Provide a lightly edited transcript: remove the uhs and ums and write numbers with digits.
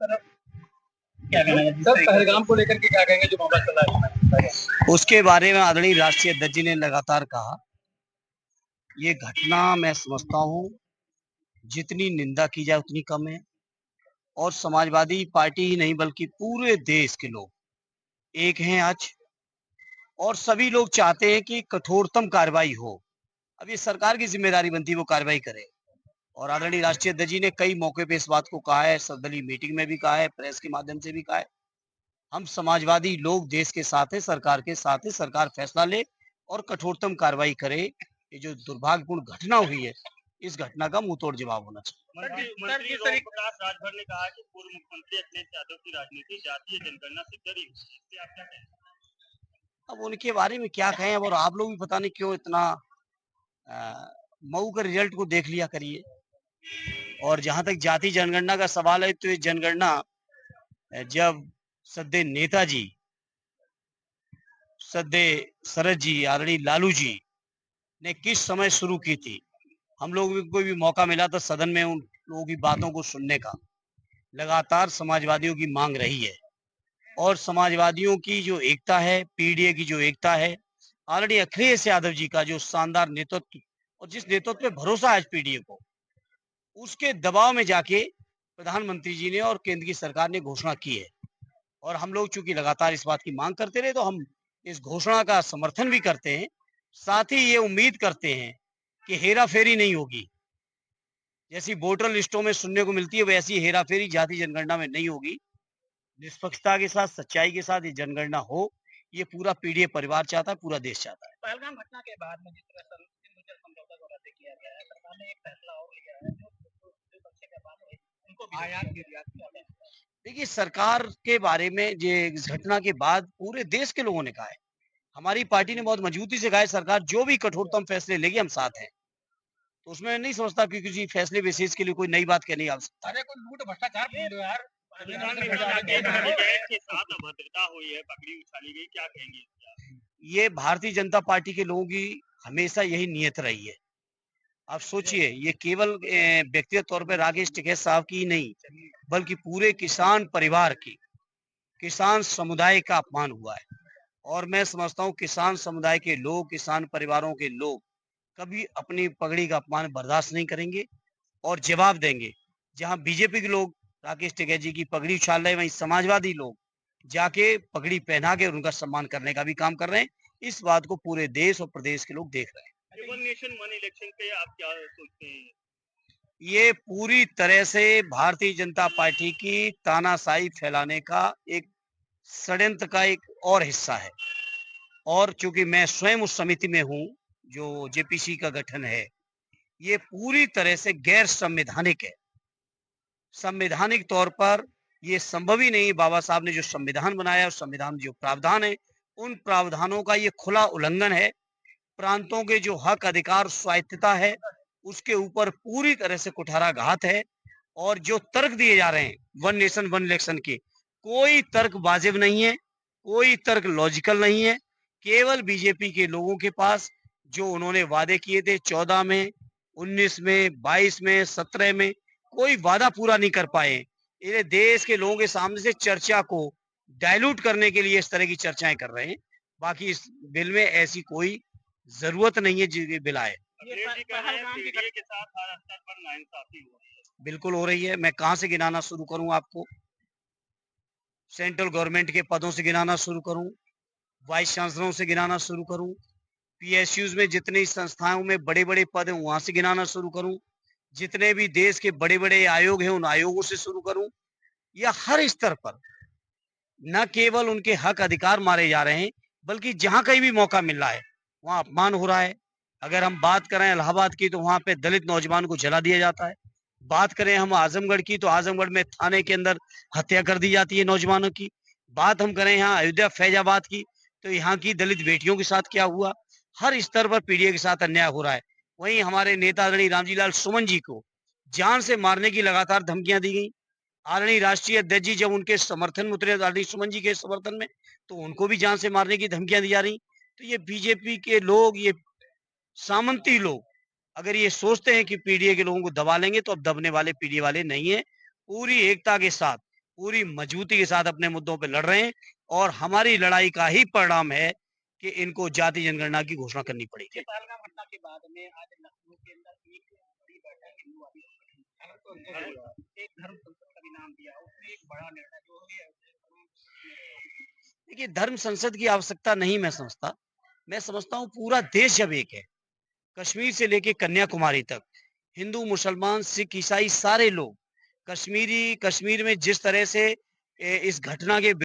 क्या कहना है सर, पहलगाम को लेकर के क्या कहेंगे जो मामला चल रहा है? उसके बारे में आदरणीय राष्ट्रीय अध्यक्ष जी ने लगातार कहा, ये घटना मैं समझता हूँ जितनी निंदा की जाए उतनी कम है। और समाजवादी पार्टी ही नहीं बल्कि पूरे देश के लोग एक हैं आज, और सभी लोग चाहते हैं कि कठोरतम कार्रवाई हो। अब ये सरकार की जिम्मेदारी बनती है वो कार्रवाई करे। और आदरणीय राष्ट्रीय अध्यक्ष जी ने कई मौके पे इस बात को कहा है, सर्वदलीय मीटिंग में भी कहा है, प्रेस के माध्यम से भी कहा है। हम समाजवादी लोग देश के साथ है, सरकार के साथ है। सरकार फैसला ले और कठोरतम कार्रवाई करे। ये जो दुर्भाग्यपूर्ण घटना हुई है, इस घटना का मुंहतोड़ जवाब होना चाहिए। मंत्री ओम प्रकाश राजभर ने कहा कि पूर्व मुख्यमंत्री अखिलेश यादव की राजनीति जातीय जनगणना से डरी हुई है, इससे आप क्या कहेंगे? अब उनके बारे में क्या कहें, और आप लोग भी पता नहीं क्यों इतना मऊ के रिजल्ट को देख लिया करिए। और जहां तक जाति जनगणना का सवाल है, तो ये जनगणना जब सद्य नेताजी, सद्य शरद जी, आदरणीय लालू जी ने किस समय शुरू की थी, हम लोग भी कोई भी मौका मिला तो सदन में उन लोगों की बातों को सुनने का लगातार समाजवादियों की मांग रही है। और समाजवादियों की जो एकता है, पीडीए की जो एकता है, आदरणीय अखिलेश यादव जी का जो शानदार नेतृत्व और जिस नेतृत्व पे भरोसा है आज पीडीए को, उसके दबाव में जाके प्रधानमंत्री जी ने और केंद्र की सरकार ने घोषणा की है। और हम लोग चूंकि लगातार इस बात की मांग करते रहे, तो हम इस घोषणा का समर्थन भी करते हैं। साथ ही ये उम्मीद करते हैं कि हेरा फेरी नहीं होगी। जैसी वोटर लिस्टों में सुनने को मिलती है, वैसी हेरा फेरी जाति जनगणना में नहीं होगी। निष्पक्षता के साथ, सच्चाई के साथ ये जनगणना हो, ये पूरा पीडीए परिवार चाहता है, पूरा देश चाहता है। पहलगाम घटना के बाद में जिस तरह से समझौता को रद्द किया गया है, सरकार ने एक फैसला और लिया है जो बच्चे के बाद है उनको भी आयात किया गया। देखिए, सरकार के बारे में ये इस घटना के बाद पूरे देश के लोगों ने कहा है, हमारी पार्टी ने बहुत मजबूती से कहा है, सरकार जो भी कठोरतम फैसले लेगी हम साथ हैं। तो उसमें नहीं समझता कि किसी फैसले बेसिस के लिए कोई नई बात कहने की आवश्यकता है। अरे कोई लूट भ्रष्टाचार बोल दो यार। संविधान में कहा कि विधेयक के साथ अभद्रता हुई है, पगड़ी उछाली गई, क्या कहेंगे इसका? ये भारतीय जनता पार्टी के लोगों की हमेशा यही नियत रही है। आप सोचिए, ये केवल व्यक्तिगत तौर पर राकेश टिकैत साहब की ही नहीं, बल्कि पूरे किसान परिवार की, किसान समुदाय का अपमान हुआ है। और मैं समझता हूँ किसान समुदाय के लोग, किसान परिवारों के लोग कभी अपनी पगड़ी का अपमान बर्दाश्त नहीं करेंगे और जवाब देंगे। जहां बीजेपी के लोग राकेश टिकैत जी की पगड़ी उछाल रहे हैं, वहीं समाजवादी लोग जाके पगड़ी पहना के उनका सम्मान करने का भी काम कर रहे हैं। इस बात को पूरे देश और प्रदेश के लोग देख रहे हैं। वन नेशन वन इलेक्शन पे आप क्या सोचते हैं? ये पूरी तरह से भारतीय जनता पार्टी की तानाशाही फैलाने का एक षड्यंत्र का एक और हिस्सा है। और चूंकि मैं स्वयं उस समिति में हूं जो जेपीसी का गठन है, ये पूरी तरह से गैर संवैधानिक है। संवैधानिक तौर पर ये संभव ही नहीं। बाबा साहब ने जो संविधान बनाया, उस संविधान जो प्रावधान है, उन प्रावधानों का ये खुला उल्लंघन है। प्रांतों के जो हक, अधिकार, स्वायत्तता है, उसके ऊपर पूरी तरह से कुठाराघात है। और जो तर्क दिए जा रहे हैं वन नेशन वन इलेक्शन के, कोई तर्क वाजिब नहीं है, कोई तर्क लॉजिकल नहीं है। केवल बीजेपी के लोगों के पास जो उन्होंने वादे किए थे 14 में, 19 में, 22 में, 17 में, कोई वादा पूरा नहीं कर पाए। ये देश के लोगों के सामने से चर्चा को डाइल्यूट करने के लिए इस तरह की चर्चाएं कर रहे हैं। बाकी इस बिल में ऐसी कोई जरूरत नहीं है जो बिल आए। के साथ हर स्तर पर नाइंसाफी हो रही है। बिल्कुल हो रही है। मैं कहां से गिनाना शुरू करूं आपको? सेंट्रल गवर्नमेंट के पदों से गिनाना शुरू करूं, वाइस चांसलरों से गिनाना शुरू करूं, पीएसयूज में जितनी संस्थाओं में बड़े बड़े पद हैं वहां से गिनाना शुरू करूं, जितने भी देश के बड़े बड़े आयोग हैं उन आयोगों से शुरू करूं, या हर स्तर पर न केवल उनके हक अधिकार मारे जा रहे हैं, बल्कि जहां कहीं भी मौका मिल रहा है वहां अपमान हो रहा है। अगर हम बात करें इलाहाबाद की, तो वहां पे दलित नौजवान को जला दिया जाता है। बात करें हम आजमगढ़ की, तो आजमगढ़ में थाने के अंदर हत्या कर दी जाती है नौजवानों की। बात हम करें यहाँ अयोध्या फैजाबाद की, तो यहाँ की दलित बेटियों के साथ क्या हुआ। हर स्तर पर पीडीए के साथ अन्याय हो रहा है। वहीं हमारे नेता आदरणीय रामजी लाल सुमन जी को जान से मारने की लगातार धमकियां दी गई। आदरणीय राष्ट्रीय अध्यक्ष जी जब उनके समर्थन में उतरे, आदरणीय सुमन जी के समर्थन में, तो उनको भी जान से मारने की धमकियां दी जा रही। तो ये बीजेपी के लोग, ये सामंती लोग अगर ये सोचते हैं कि पीडीए के लोगों को दबा लेंगे, तो अब दबने वाले पीडीए वाले नहीं है। पूरी एकता के साथ पूरी मजबूती के साथ अपने मुद्दों पे लड़ रहे हैं और हमारी लड़ाई का ही परिणाम है कि इनको जाति जनगणना की घोषणा करनी पड़ेगी। पहलगाम घटना के बाद में आज लखनऊ के अंदर एक बड़ी बैठक हिंदूवादी एक धर्म संसद का भी नाम दिया, उसमें एक बड़ा निर्णय जो है देखिए, धर्म संसद की आवश्यकता नहीं मैं समझता हूँ पूरा देश जब एक है, कश्मीर से लेके कन्याकुमारी तक, हिंदू मुसलमान सिख ईसाई सारे लोग कश्मीर में जिस तरह से इस घटना के